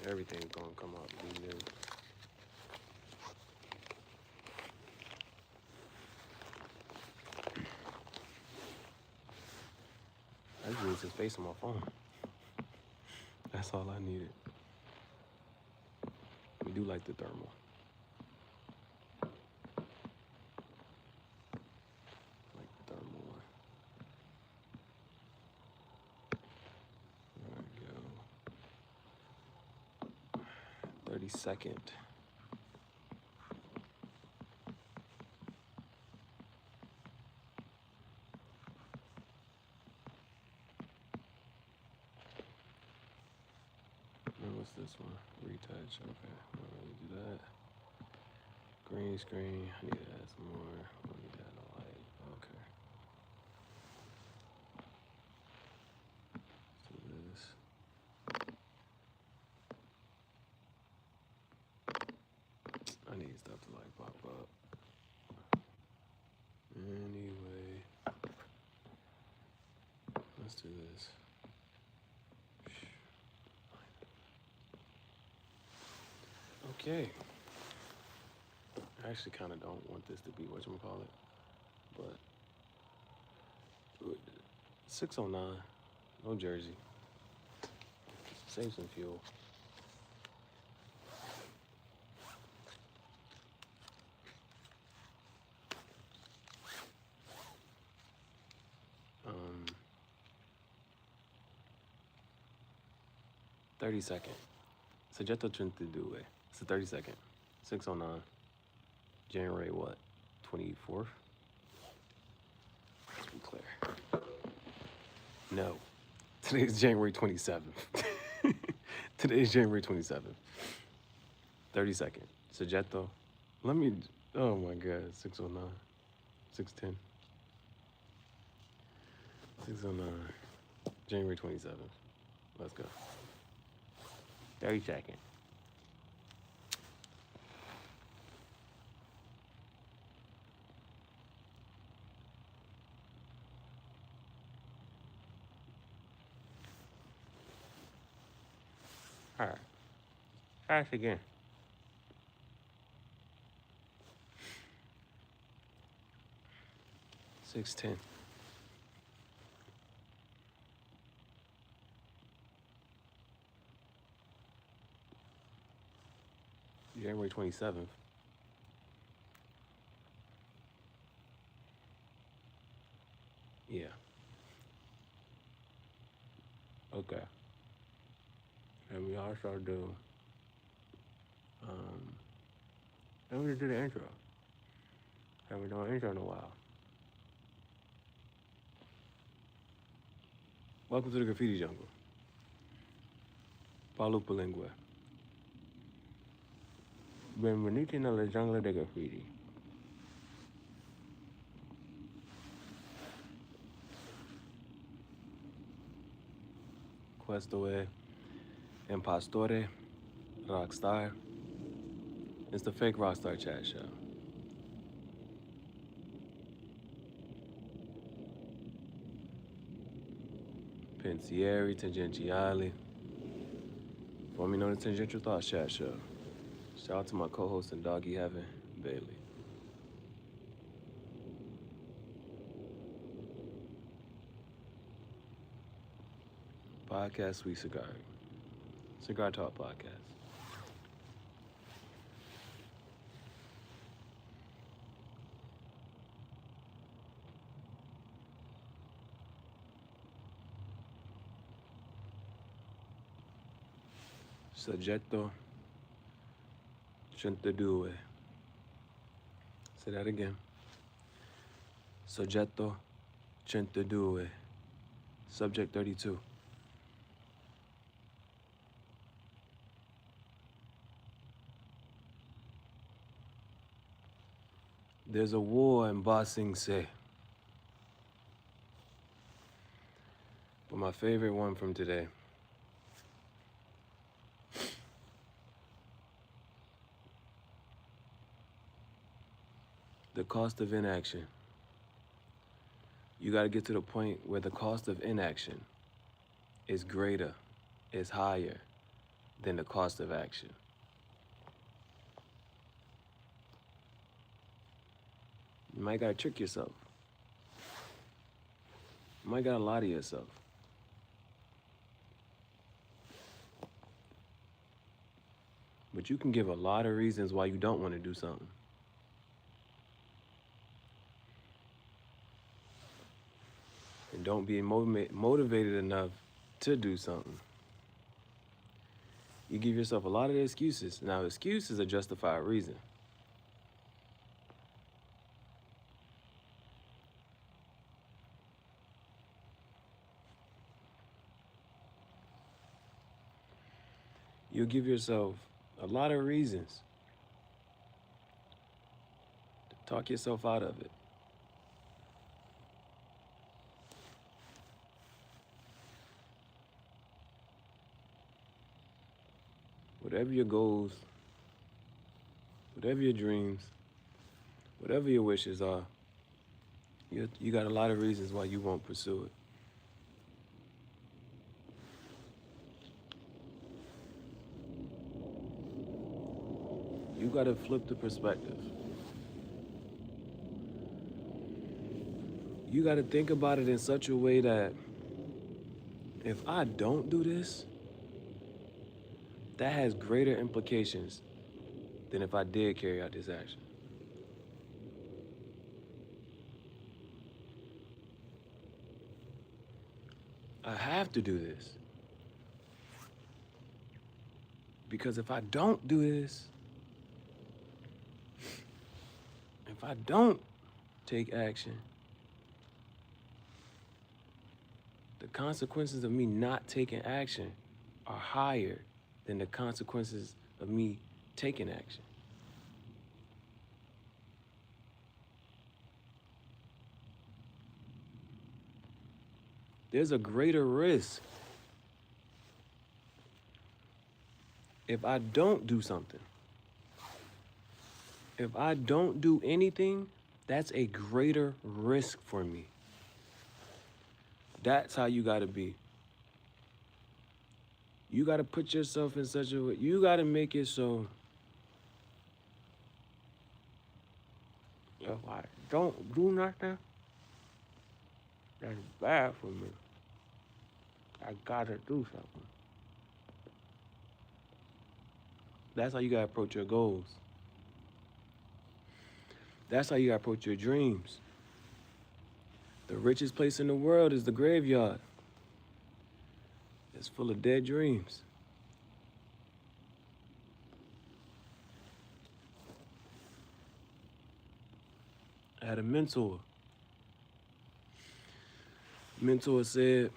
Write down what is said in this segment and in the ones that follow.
Everything's gonna come out to be new. I just need some space on my phone. That's all I needed. We do like the thermal. Like the thermal one. There we go. 32nd. What's this one? Retouch. Okay, I'm not gonna do that. Green screen. I need to add some more. I need to add a light. Okay. Let's do this. I need stuff to like pop up. Anyway, let's do this. Okay. I actually kind of don't want this to be whatchamacallit, but 609, no jersey. Save some fuel. Um, 32nd. Soggetto TrentaDue. It's the 32nd. 609. January what? 24th? Let's be clear. No. Today's January 27th. Today's January 27th. 32nd. Soggetto. Let me, oh my God, 609. 610. 609. January 27th. Let's go. 32nd. All right. Ask again. $6.10. January 27th. Yeah. Okay. And we also do, and we do the intro. Haven't done an intro in a while. Welcome to the graffiti jungle. Palupalingue. Benvenuti nella giungla dei graffiti. Questo è Impostore Rockstar. It's the fake Rockstar chat show. Pensieri Tangentiali. Formerly known as Tangential Thoughts Chat Show. Shout out to my co-host in Doggy Heaven, Bailey. Podcast Sweet Cigar. Cigar Talk Podcast. Soggetto TrentaDue. Say that again. Soggetto TrentaDue. Subject 32. There's a war in Ba Sing Se. But my favorite one from today. The cost of inaction. You got to get to the point where the cost of inaction is greater, is higher than the cost of action. You might gotta trick yourself. You might gotta lie to yourself. But you can give a lot of reasons why you don't want to do something. And don't be motivated enough to do something. You give yourself a lot of excuses. Now, excuse is a justified reason. You'll give yourself a lot of reasons to talk yourself out of it. Whatever your goals, whatever your dreams, whatever your wishes are, you got a lot of reasons why you won't pursue it. You got to flip the perspective. You got to think about it in such a way that if I don't do this, that has greater implications than if I did carry out this action. I have to do this. Because if I don't do this, if I don't take action, the consequences of me not taking action are higher than the consequences of me taking action. There's a greater risk if I don't do something. If I don't do anything, that's a greater risk for me. That's how you gotta be. You gotta put yourself in such a way, you gotta make it so, if I don't do nothing, that's bad for me. I gotta do something. That's how you gotta approach your goals. That's how you gotta approach your dreams. The richest place in the world is the graveyard. It's full of dead dreams. I had a mentor. Mentor said,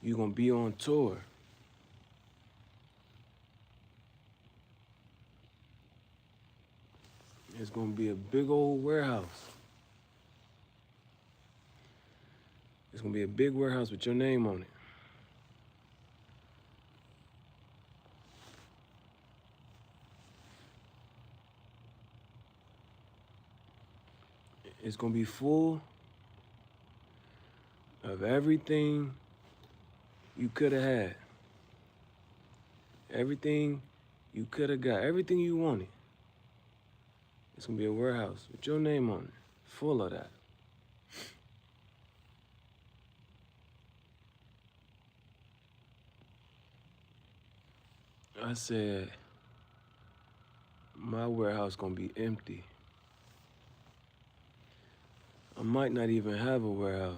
you're gonna be on tour. It's gonna be a big old warehouse. It's gonna be a big warehouse with your name on it. It's gonna be full of everything you could have had. Everything you could have got. Everything you wanted. It's gonna be a warehouse with your name on it. Full of that. I said, my warehouse gonna be empty. I might not even have a warehouse.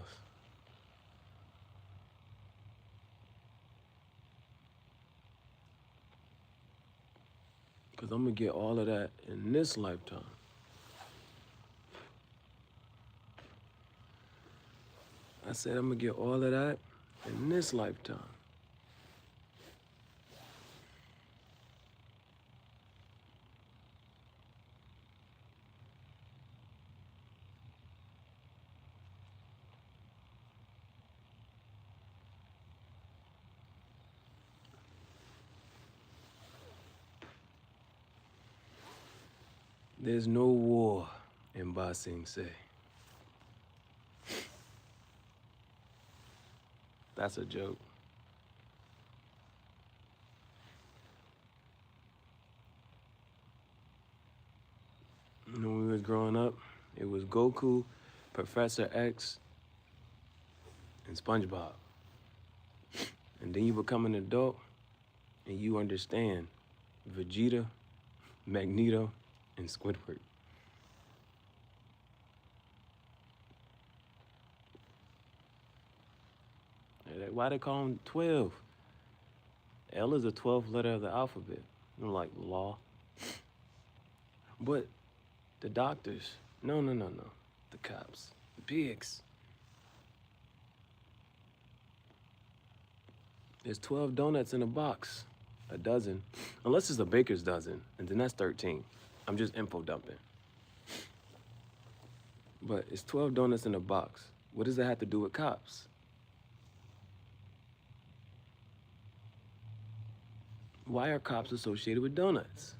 Because I'm gonna get all of that in this lifetime. I said I'm gonna get all of that in this lifetime. There's no war in Ba Sing Se. That's a joke. was growing up, it was Goku, Professor X, and SpongeBob. And then you become an adult and you understand Vegeta, Magneto, and Squidward. Why they call them 12? L is the 12th letter of the alphabet. I'm like, law. But the doctors, no. The cops, the pigs. There's 12 donuts in a box, a dozen. Unless it's a baker's dozen, and then that's 13. I'm just info dumping. But it's 12 donuts in a box. What does that have to do with cops? Why are cops associated with donuts?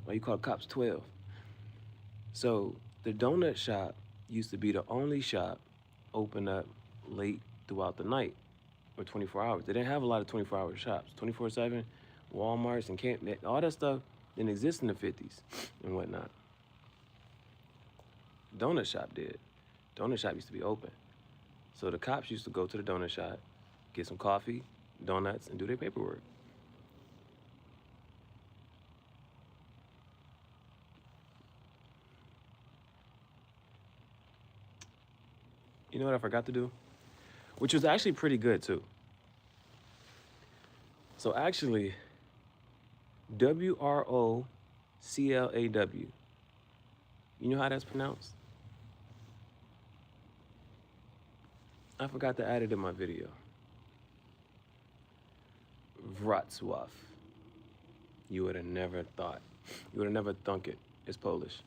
Why you call cops 12? So the donut shop used to be the only shop open up late throughout the night or 24 hours. They didn't have a lot of 24-hour shops. 24/7, Walmarts and Camp, all that stuff didn't exist in the 50s and whatnot. Donut shop did. Donut shop used to be open. So the cops used to go to the donut shop, get some coffee, donuts, and do their paperwork. You know what I forgot to do? Which was actually pretty good too. So actually, WROCLAW. You know how that's pronounced? I forgot to add it in my video. Wrocław. You would have never thought. You would have never thunk it. It's Polish.